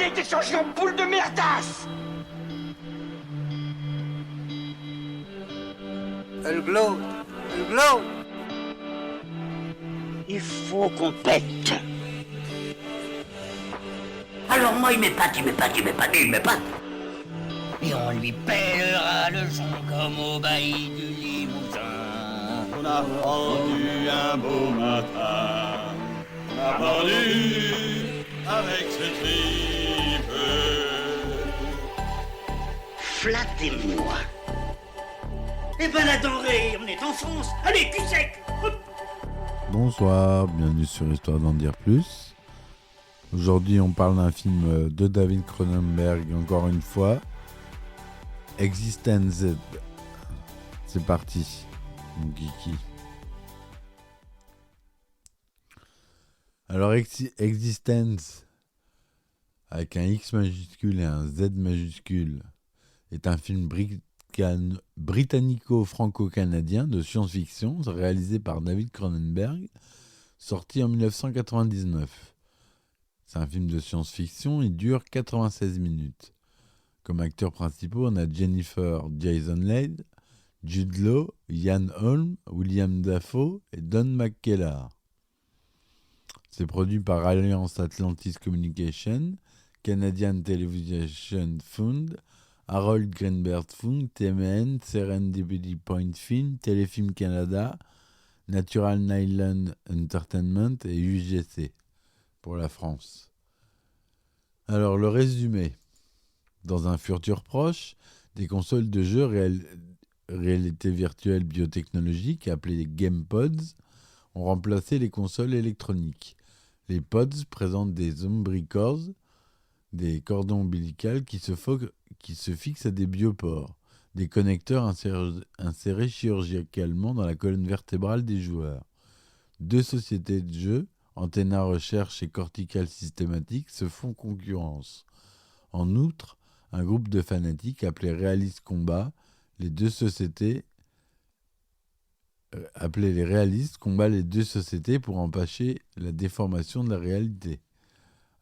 a été changé en boule de merdasse. Elle glow. Elle glow. Il faut qu'on pète. Alors moi, il m'épate. Et on lui pèlera le son comme au bailli du Limousin. On a rendu un beau matin. On a pendu avec ce type. Flattez-moi. Eh ben la denrée, on est en France. Allez, cul sec. Bonsoir, bienvenue sur Histoire d'en dire plus. Aujourd'hui, on parle d'un film de David Cronenberg, encore une fois. Existence Z. C'est parti, mon kiki. Alors, Existence, avec un X majuscule et un Z majuscule, est un film britannico-franco-canadien de science-fiction réalisé par David Cronenberg, sorti en 1999. C'est un film de science-fiction, il dure 96 minutes. Comme acteurs principaux, on a Jennifer Jason Leigh, Jude Law, Ian Holm, William Dafoe et Don McKellar. C'est produit par Alliance Atlantis Communication, Canadian Television Fund, Harold Greenberg Fund, TMN, Serendipity Point Film, Téléfilm Canada, Natural Nylon Entertainment et UGC pour la France. Alors le résumé. Dans un futur proche, des consoles de jeux réalité virtuelle biotechnologique appelées GamePods ont remplacé les consoles électroniques. Les pods présentent des umbilicals, des cordons ombilicaux qui se fixent à des biopores, des connecteurs insérés chirurgicalement dans la colonne vertébrale des joueurs. Deux sociétés de jeux, Antenna Research et Cortical Systematics, se font concurrence. En outre, un groupe de fanatiques appelé Realist Combat, les deux sociétés combat les deux sociétés pour empêcher la déformation de la réalité.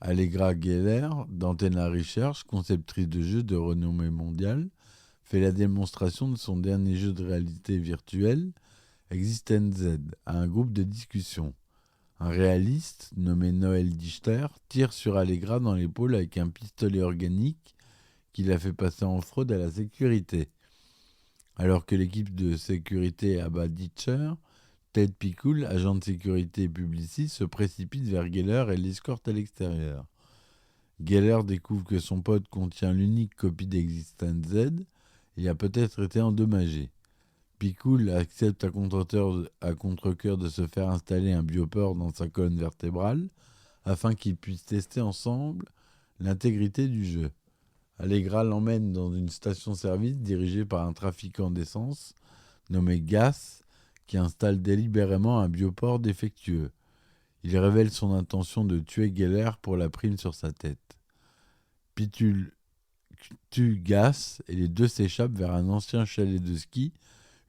Allegra Geller, d'Antenna Research, conceptrice de jeux de renommée mondiale, fait la démonstration de son dernier jeu de réalité virtuelle, Existence Z, à un groupe de discussion. Un réaliste, nommé Noël Dichter, tire sur Allegra dans l'épaule avec un pistolet organique qui l'a fait passer en fraude à la sécurité. Alors que l'équipe de sécurité abat Dichter, Ted Pickle, agent de sécurité et publiciste, se précipite vers Geller et l'escorte à l'extérieur. Geller découvre que son pote contient l'unique copie d'Existence Z et a peut-être été endommagé. Pickle accepte à contre-cœur de se faire installer un biopore dans sa colonne vertébrale afin qu'ils puissent tester ensemble l'intégrité du jeu. Allegra l'emmène dans une station-service dirigée par un trafiquant d'essence nommé Gas qui installe délibérément un biopore défectueux. Il révèle son intention de tuer Geller pour la prime sur sa tête. Pickle tue Gas et les deux s'échappent vers un ancien chalet de ski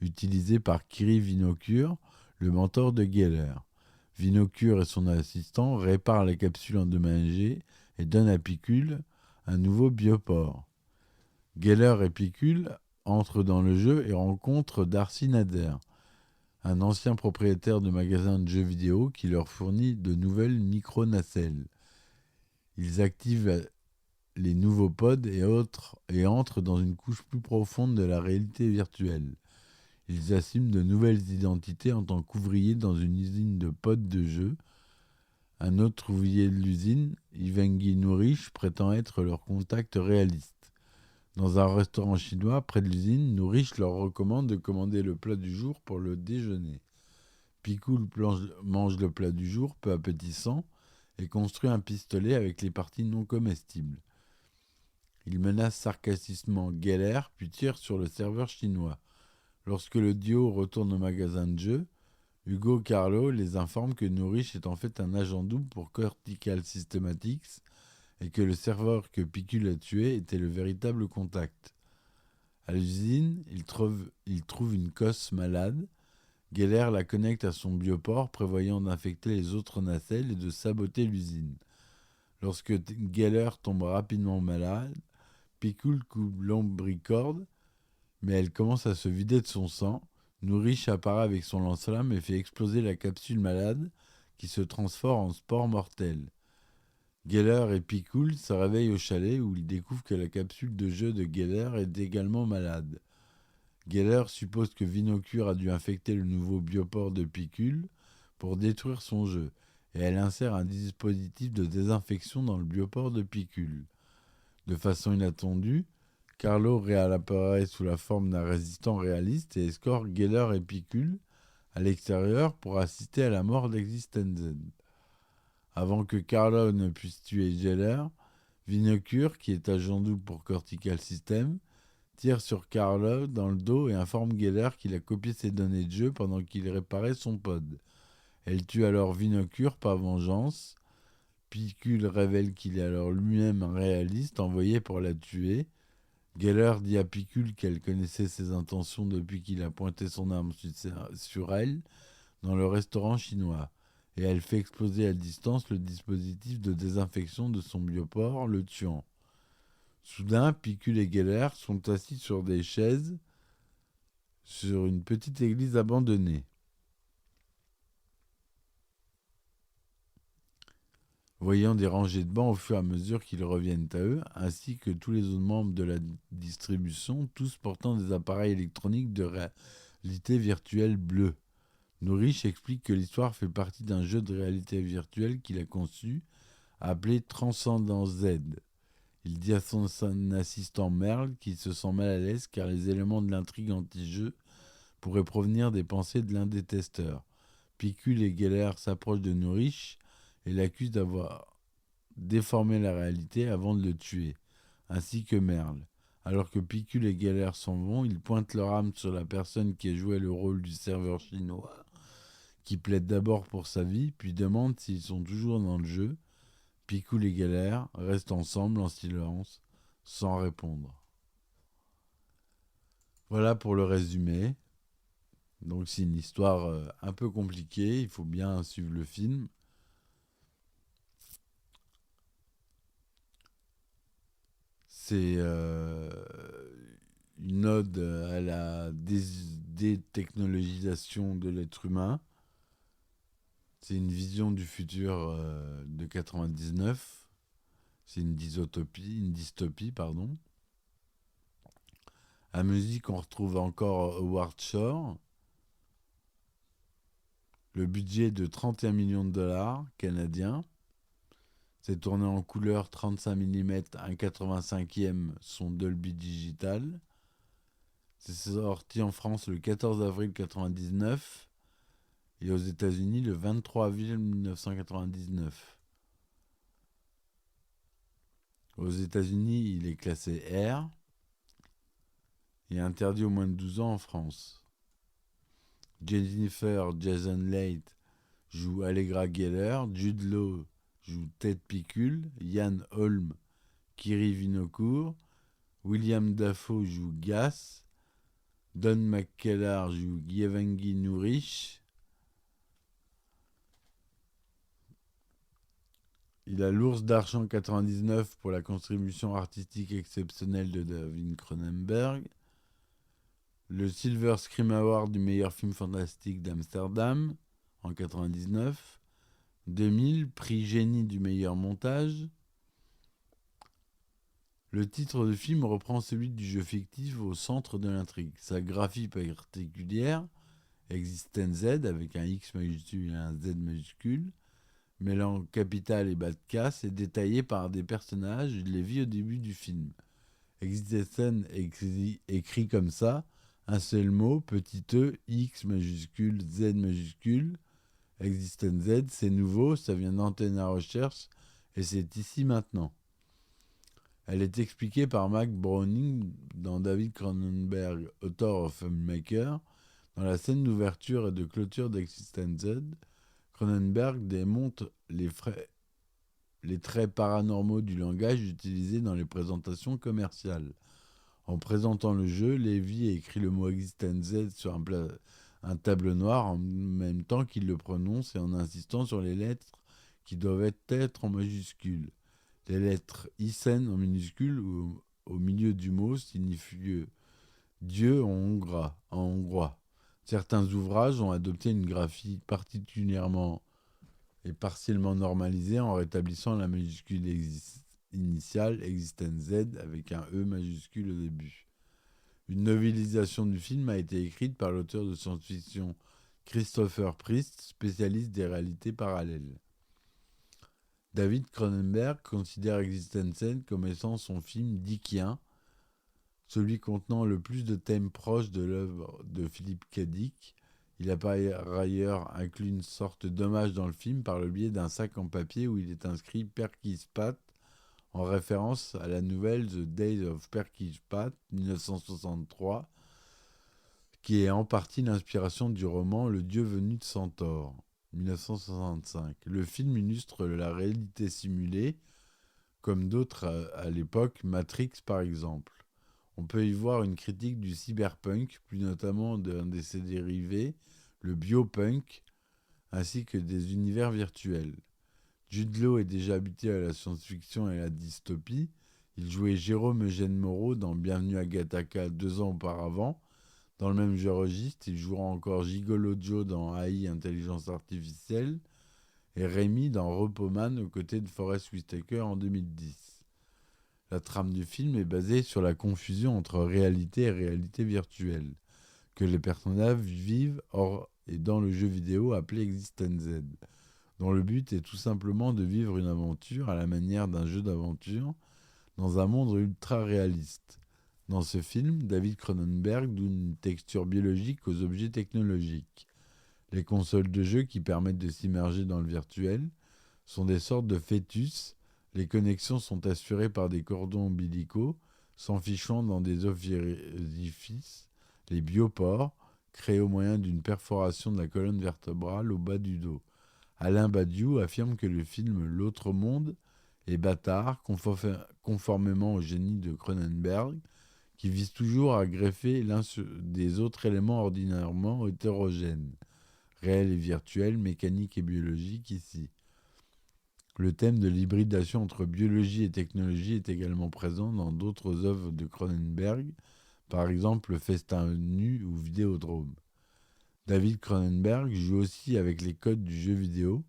utilisé par Kiri Vinocure, le mentor de Geller. Vinocure et son assistant réparent la capsule endommagée et donnent à Pickle un nouveau biopore. Geller et Pickle entrent dans le jeu et rencontrent Darcy Nader, un ancien propriétaire de magasin de jeux vidéo qui leur fournit de nouvelles micro-nacelles. Ils activent les nouveaux pods et entrent dans une couche plus profonde de la réalité virtuelle. Ils assument de nouvelles identités en tant qu'ouvriers dans une usine de pods de jeux. Un autre ouvrier de l'usine, Ivengi Nourish, prétend être leur contact réaliste. Dans un restaurant chinois près de l'usine, Nourish leur recommande de commander le plat du jour pour le déjeuner. Pickle mange le plat du jour, peu appétissant, et construit un pistolet avec les parties non comestibles. Il menace sarcastiquement Geller, puis tire sur le serveur chinois. Lorsque le duo retourne au magasin de jeux, Hugo Carlo les informe que Nourish est en fait un agent double pour Cortical Systematics et que le serveur que Pickle a tué était le véritable contact. À l'usine, il trouve une cosse malade. Geller la connecte à son biopore, prévoyant d'infecter les autres nacelles et de saboter l'usine. Lorsque Geller tombe rapidement malade, Pickle coupe l'ombricorde, mais elle commence à se vider de son sang. Nourish apparaît avec son lance-flamme et fait exploser la capsule malade qui se transforme en spore mortel. Geller et Pickle se réveillent au chalet où ils découvrent que la capsule de jeu de Geller est également malade. Geller suppose que Vinocure a dû infecter le nouveau biopore de Pickle pour détruire son jeu, et elle insère un dispositif de désinfection dans le biopore de Pickle. De façon inattendue, Carlo réapparaît sous la forme d'un résistant réaliste et escorte Geller et Pickle à l'extérieur pour assister à la mort d'Existence Z. Avant que Carlo ne puisse tuer Geller, Vinocure, qui est agent double pour Cortical System, tire sur Carlo dans le dos et informe Geller qu'il a copié ses données de jeu pendant qu'il réparait son pod. Elle tue alors Vinocure par vengeance. Pickle révèle qu'il est alors lui-même un réaliste envoyé pour la tuer. Geller dit à Pickle qu'elle connaissait ses intentions depuis qu'il a pointé son arme sur elle dans le restaurant chinois. Et elle fait exploser à distance le dispositif de désinfection de son biopore, le tuant. Soudain, Pickle et Geller sont assis sur des chaises sur une petite église abandonnée. Voyant des rangées de bancs au fur et à mesure qu'ils reviennent à eux, ainsi que tous les autres membres de la distribution, tous portant des appareils électroniques de réalité virtuelle bleue. Nourish explique que l'histoire fait partie d'un jeu de réalité virtuelle qu'il a conçu, appelé Transcendence Z. Il dit à son assistant Merle qu'il se sent mal à l'aise car les éléments de l'intrigue anti-jeu pourraient provenir des pensées de l'un des testeurs. Pickle et Geller s'approchent de Nourish et l'accusent d'avoir déformé la réalité avant de le tuer, ainsi que Merle. Alors que Pickle et Geller s'en vont, ils pointent leur arme sur la personne qui a joué le rôle du serveur chinois, qui plaide d'abord pour sa vie, puis demande s'ils sont toujours dans le jeu. Pickle et Geller restent ensemble en silence, sans répondre. Voilà pour le résumé. Donc c'est une histoire un peu compliquée, il faut bien suivre le film. C'est une ode à la détechnologisation de l'être humain. C'est une vision du futur de 99. C'est une dystopie, pardon. À musique, on retrouve encore Howard Shore. Le budget est de 31 millions de dollars canadiens. C'est tourné en couleur 35 mm, 1/85e son Dolby Digital. C'est sorti en France le 14 avril 1999 et aux États-Unis le 23 avril 1999. Aux États-Unis, il est classé R et interdit aux moins de 12 ans en France. Jennifer Jason Leigh joue Allegra Geller, Jude Law joue Ted Pickle, Ian Holm, Kiri Vinocourt, William Dafoe joue Gas, Don McKellar joue Gyevangi Nourish. Il a l'Ours d'Argent 99 pour la contribution artistique exceptionnelle de David Cronenberg, le Silver Scream Award du meilleur film fantastique d'Amsterdam en 99, 2000, prix Génie du meilleur montage. Le titre du film reprend celui du jeu fictif au centre de l'intrigue. Sa graphie particulière, Existence Z avec un X majuscule et un Z majuscule, mêlant capital et bas de casse, est détaillée par des personnages, je les vis au début du film. Existence écrit comme ça, un seul mot, petit e, X majuscule, Z majuscule. Existence Z, c'est nouveau, ça vient d'Antenne à Recherche et c'est ici maintenant. Elle est expliquée par Mac Browning dans David Cronenberg, Author of Filmmaker. Dans la scène d'ouverture et de clôture d'Existence Z, Cronenberg démonte les traits paranormaux du langage utilisé dans les présentations commerciales. En présentant le jeu, Levy écrit le mot Existence Z sur un tableau noir en même temps qu'il le prononce et en insistant sur les lettres qui doivent être en majuscules. Les lettres Isen en minuscule au milieu du mot signifient Dieu en hongrois. Certains ouvrages ont adopté une graphie particulièrement et partiellement normalisée en rétablissant la majuscule initiale Existen Z avec un E majuscule au début. Une novélisation du film a été écrite par l'auteur de science-fiction Christopher Priest, spécialiste des réalités parallèles. David Cronenberg considère Existen Z comme étant son film dickien, celui contenant le plus de thèmes proches de l'œuvre de Philip K. Dick. Il a par ailleurs inclus une sorte d'hommage dans le film par le biais d'un sac en papier où il est inscrit Perky's Path, en référence à la nouvelle The Days of Perky's Path 1963, qui est en partie l'inspiration du roman Le Dieu venu de Centaure 1965. Le film illustre la réalité simulée, comme d'autres à l'époque, Matrix par exemple. On peut y voir une critique du cyberpunk, plus notamment d'un de ses dérivés, le biopunk, ainsi que des univers virtuels. Jude Law est déjà habitué à la science-fiction et à la dystopie. Il jouait Jérôme Eugène Moreau dans Bienvenue à Gattaca 2 ans auparavant. Dans le même jeu registre, il jouera encore Gigolo Joe dans AI Intelligence Artificielle et Rémi dans Repoman aux côtés de Forest Whitaker en 2010. La trame du film est basée sur la confusion entre réalité et réalité virtuelle, que les personnages vivent hors et dans le jeu vidéo appelé Existen Z, dont le but est tout simplement de vivre une aventure à la manière d'un jeu d'aventure dans un monde ultra réaliste. Dans ce film, David Cronenberg donne une texture biologique aux objets technologiques. Les consoles de jeu qui permettent de s'immerger dans le virtuel sont des sortes de fœtus. Les connexions sont assurées par des cordons ombilicaux s'enfichant dans des orifices, les biopores, créés au moyen d'une perforation de la colonne vertébrale au bas du dos. Alain Badiou affirme que le film L'autre monde est bâtard, conformément au génie de Cronenberg, qui vise toujours à greffer l'un des autres éléments ordinairement hétérogènes, réels et virtuels, mécaniques et biologiques ici. Le thème de l'hybridation entre biologie et technologie est également présent dans d'autres œuvres de Cronenberg, par exemple Festin nu ou Vidéodrome. David Cronenberg joue aussi avec les codes du jeu vidéo,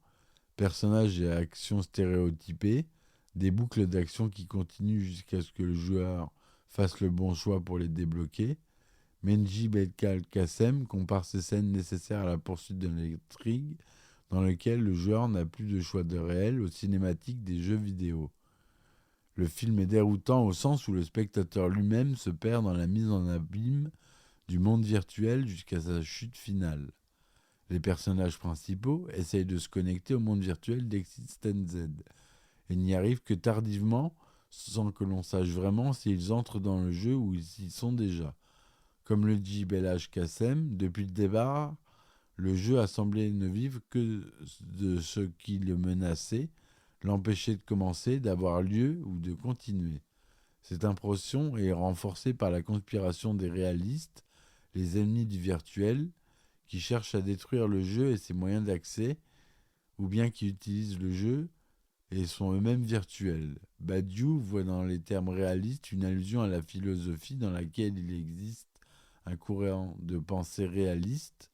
personnages et actions stéréotypés, des boucles d'action qui continuent jusqu'à ce que le joueur fasse le bon choix pour les débloquer. Menji Belkal Kassem compare ces scènes nécessaires à la poursuite de l'intrigue, dans lequel le joueur n'a plus de choix de réel aux cinématiques des jeux vidéo. Le film est déroutant au sens où le spectateur lui-même se perd dans la mise en abîme du monde virtuel jusqu'à sa chute finale. Les personnages principaux essayent de se connecter au monde virtuel d'Existen Z et n'y arrivent que tardivement, sans que l'on sache vraiment s'ils entrent dans le jeu ou s'ils y sont déjà. Comme le dit Belhaj Kassem, depuis le départ, le jeu a semblé ne vivre que de ce qui le menaçait, l'empêchait de commencer, d'avoir lieu ou de continuer. Cette impression est renforcée par la conspiration des réalistes, les ennemis du virtuel, qui cherchent à détruire le jeu et ses moyens d'accès, ou bien qui utilisent le jeu et sont eux-mêmes virtuels. Badiou voit dans les termes réalistes une allusion à la philosophie dans laquelle il existe un courant de pensée réaliste.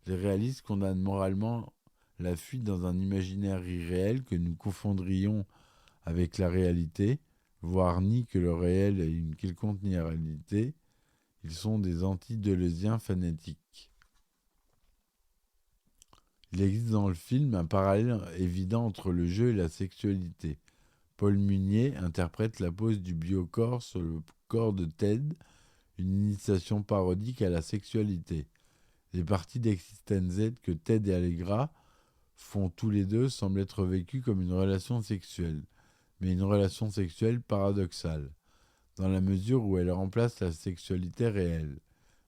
Les réalistes condamnent moralement la fuite dans un imaginaire irréel que nous confondrions avec la réalité, voire nient que le réel ait une quelconque réalité. Ils sont des anti-deleuziens fanatiques. Il existe dans le film un parallèle évident entre le jeu et la sexualité. Paul Munier interprète la pose du biocorps sur le corps de Ted, une initiation parodique à la sexualité. Les parties d'Existen Z que Ted et Allegra font tous les deux semblent être vécues comme une relation sexuelle, mais une relation sexuelle paradoxale, dans la mesure où elle remplace la sexualité réelle.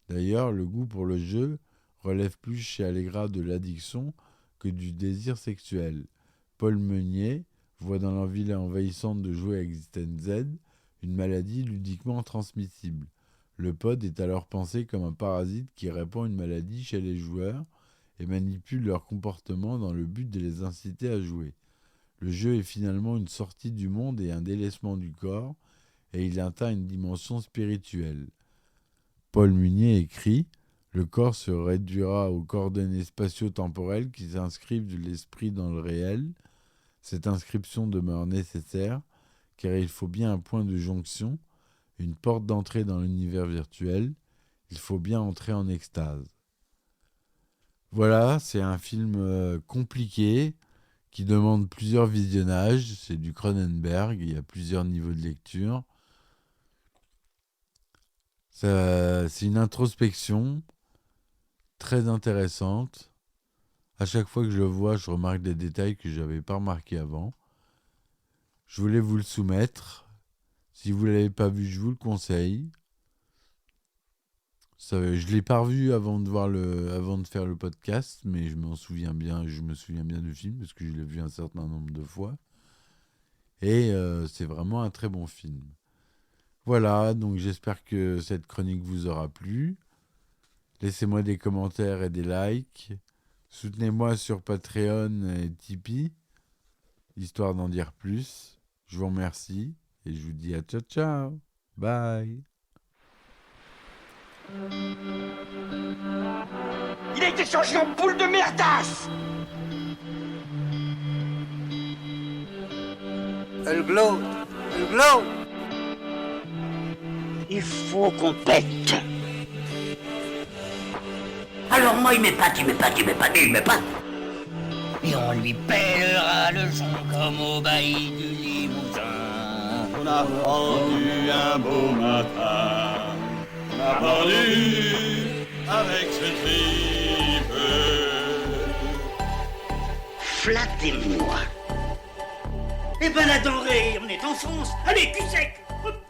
D'ailleurs, le goût pour le jeu relève plus chez Allegra de l'addiction que du désir sexuel. Paul Meunier voit dans l'envie envahissante de jouer à Existen Z une maladie ludiquement transmissible. Le pod est alors pensé comme un parasite qui répand une maladie chez les joueurs et manipule leur comportement dans le but de les inciter à jouer. Le jeu est finalement une sortie du monde et un délaissement du corps, et il atteint une dimension spirituelle. Paul Munier écrit « Le corps se réduira aux coordonnées spatio-temporelles qui s'inscrivent de l'esprit dans le réel. Cette inscription demeure nécessaire, car il faut bien un point de jonction, une porte d'entrée dans l'univers virtuel. Il faut bien entrer en extase. » Voilà, c'est un film compliqué, qui demande plusieurs visionnages. C'est du Cronenberg, il y a plusieurs niveaux de lecture. C'est une introspection très intéressante. À chaque fois que je le vois, je remarque des détails que je n'avais pas remarqués avant. Je voulais vous le soumettre. Si vous ne l'avez pas vu, je vous le conseille. Je ne l'ai pas revu avant de faire le podcast, mais je me souviens bien du film parce que je l'ai vu un certain nombre de fois. Et c'est vraiment un très bon film. Voilà, donc j'espère que cette chronique vous aura plu. Laissez-moi des commentaires et des likes. Soutenez-moi sur Patreon et Tipeee, histoire d'en dire plus. Je vous remercie et je vous dis à ciao ciao. Bye. Il a été changé en boule de merdasse. Elle glow. Elle glow. Il faut qu'on pète. Alors moi, il m'épate. Et on lui pèlera le son comme au bailli du Limousin. On a pendu un beau matin. On a pendu avec ce tripe. Flattez-moi. Eh ben la denrée, on est en France. Allez, cul sec. Hop.